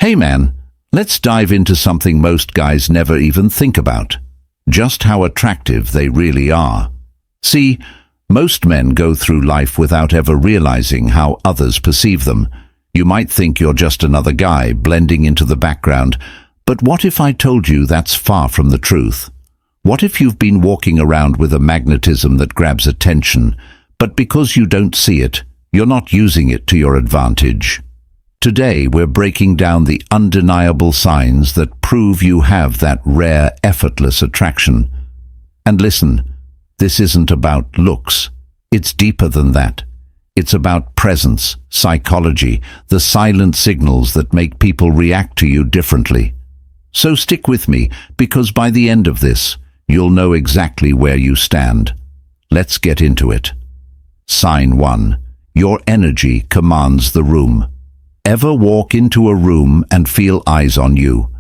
Hey man, let's dive into something most guys never even think about. Just how attractive they really are. See, most men go through life without ever realizing how others perceive them. You might think you're just another guy blending into the background, but what if I told you that's far from the truth? What if you've been walking around with a magnetism that grabs attention, but because you don't see it, you're not using it to your advantage? Today we're breaking down the undeniable signs that prove you have that rare, effortless attraction. And listen, this isn't about looks. It's deeper than that. It's about presence, psychology, the silent signals that make people react to you differently. So stick with me, because by the end of this, you'll know exactly where you stand. Let's get into it. Sign 1. Your energy commands the room. Ever walk into a room and feel eyes on you?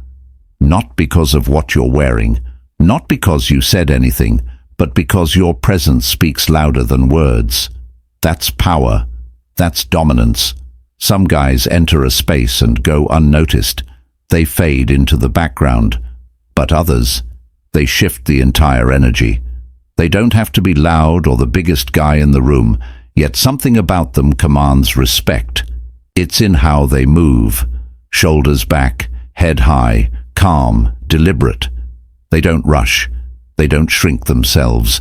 Not because of what you're wearing, not because you said anything, but because your presence speaks louder than words. That's power. That's dominance. Some guys enter a space and go unnoticed. They fade into the background. But others, they shift the entire energy. They don't have to be loud or the biggest guy in the room, yet something about them commands respect. It's in how they move. Shoulders back, head high, calm, deliberate. They don't rush. They don't shrink themselves.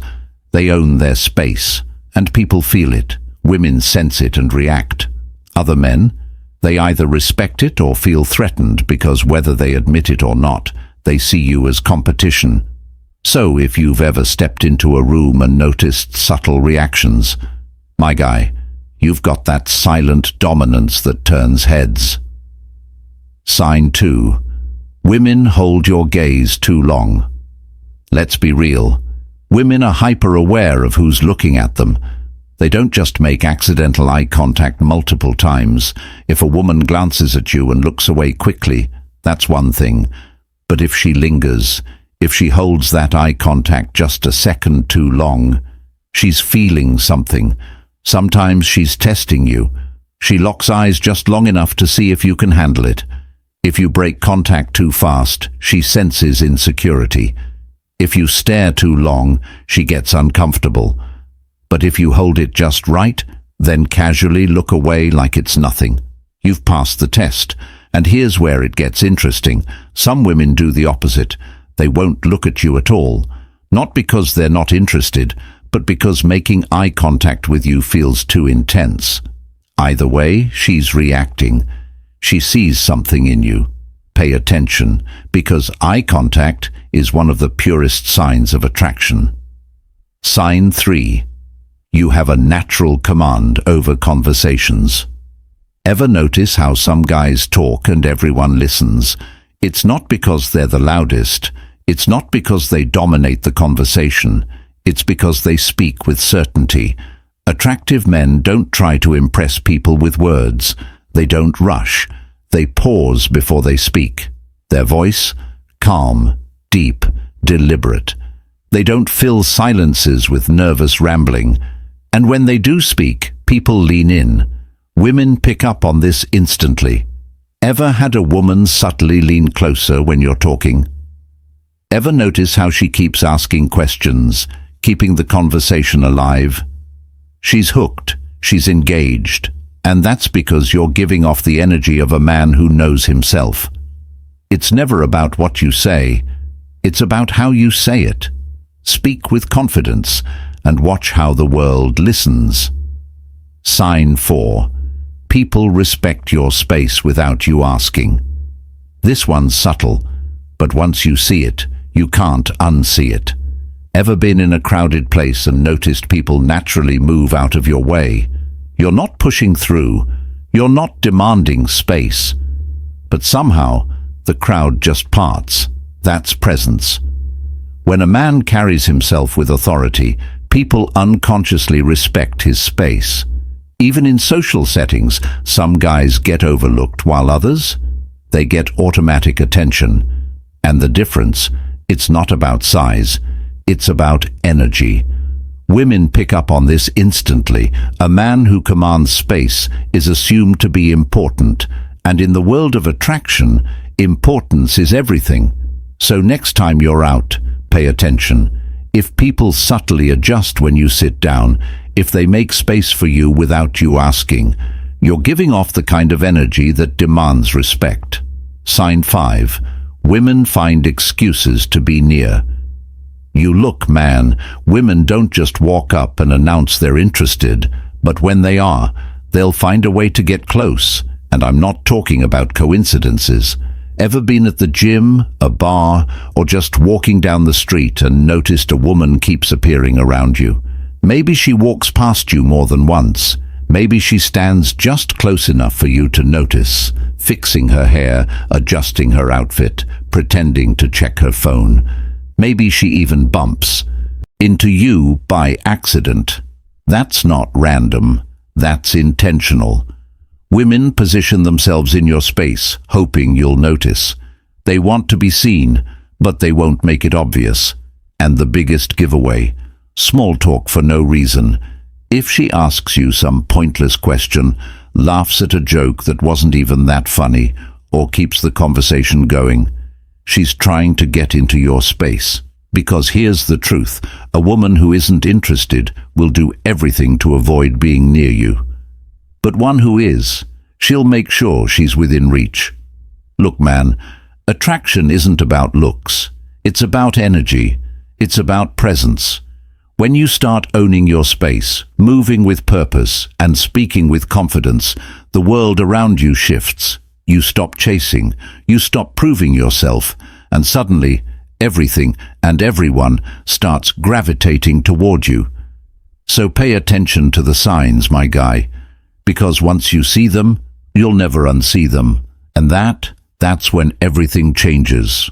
They own their space, and people feel it. Women sense it and react. Other men, they either respect it or feel threatened because whether they admit it or not, they see you as competition. So if you've ever stepped into a room and noticed subtle reactions, my guy, you've got that silent dominance that turns heads. Sign 2. Women hold your gaze too long. Let's be real. Women are hyper-aware of who's looking at them. They don't just make accidental eye contact multiple times. If a woman glances at you and looks away quickly, that's one thing. But if she lingers, if she holds that eye contact just a second too long, she's feeling something. Sometimes she's testing you. She locks eyes just long enough to see if you can handle it. If you break contact too fast, she senses insecurity. If you stare too long, she gets uncomfortable. But if you hold it just right, then casually look away like it's nothing. You've passed the test. And here's where it gets interesting. Some women do the opposite. They won't look at you at all. Not because they're not interested, but because making eye contact with you feels too intense. Either way, she's reacting. She sees something in you. Pay attention, because eye contact is one of the purest signs of attraction. Sign 3. You have a natural command over conversations. Ever notice how some guys talk and everyone listens? It's not because they're the loudest. It's not because they dominate the conversation. It's because they speak with certainty. Attractive men don't try to impress people with words. They don't rush. They pause before they speak. Their voice, calm, deep, deliberate. They don't fill silences with nervous rambling. And when they do speak, people lean in. Women pick up on this instantly. Ever had a woman subtly lean closer when you're talking? Ever notice how she keeps asking questions, keeping the conversation alive? She's hooked, she's engaged, and that's because you're giving off the energy of a man who knows himself. It's never about what you say, it's about how you say it. Speak with confidence and watch how the world listens. Sign 4. People respect your space without you asking. This one's subtle, but once you see it, you can't unsee it. Ever been in a crowded place and noticed people naturally move out of your way? You're not pushing through, you're not demanding space. But somehow, the crowd just parts. That's presence. When a man carries himself with authority, people unconsciously respect his space. Even in social settings, some guys get overlooked while others, they get automatic attention. And the difference, it's not about size, it's about energy. Women pick up on this instantly. A man who commands space is assumed to be important, And in the world of attraction, importance is everything. So next time you're out, pay attention. If people subtly adjust when you sit down, if they make space for you without you asking, you're giving off the kind of energy that demands respect. Sign 5. Women find excuses to be near. You look, man, women don't just walk up and announce they're interested, but when they are, they'll find a way to get close. And I'm not talking about coincidences. Ever been at the gym, a bar, or just walking down the street and noticed a woman keeps appearing around you? Maybe she walks past you more than once. Maybe she stands just close enough for you to notice, fixing her hair, adjusting her outfit, pretending to check her phone. Maybe she even bumps into you by accident. That's not random. That's intentional. Women position themselves in your space, hoping you'll notice. They want to be seen, but they won't make it obvious. And the biggest giveaway: small talk for no reason. If she asks you some pointless question, laughs at a joke that wasn't even that funny, or keeps the conversation going, she's trying to get into your space. Because here's the truth: a woman who isn't interested will do everything to avoid being near you. But one who is, she'll make sure she's within reach. Look, man, attraction isn't about looks. It's about energy. It's about presence. When you start owning your space, moving with purpose, and speaking with confidence, the world around you shifts. You stop chasing. You stop proving yourself. And suddenly, everything and everyone starts gravitating toward you. So pay attention to the signs, my guy. Because once you see them, you'll never unsee them. And that's when everything changes.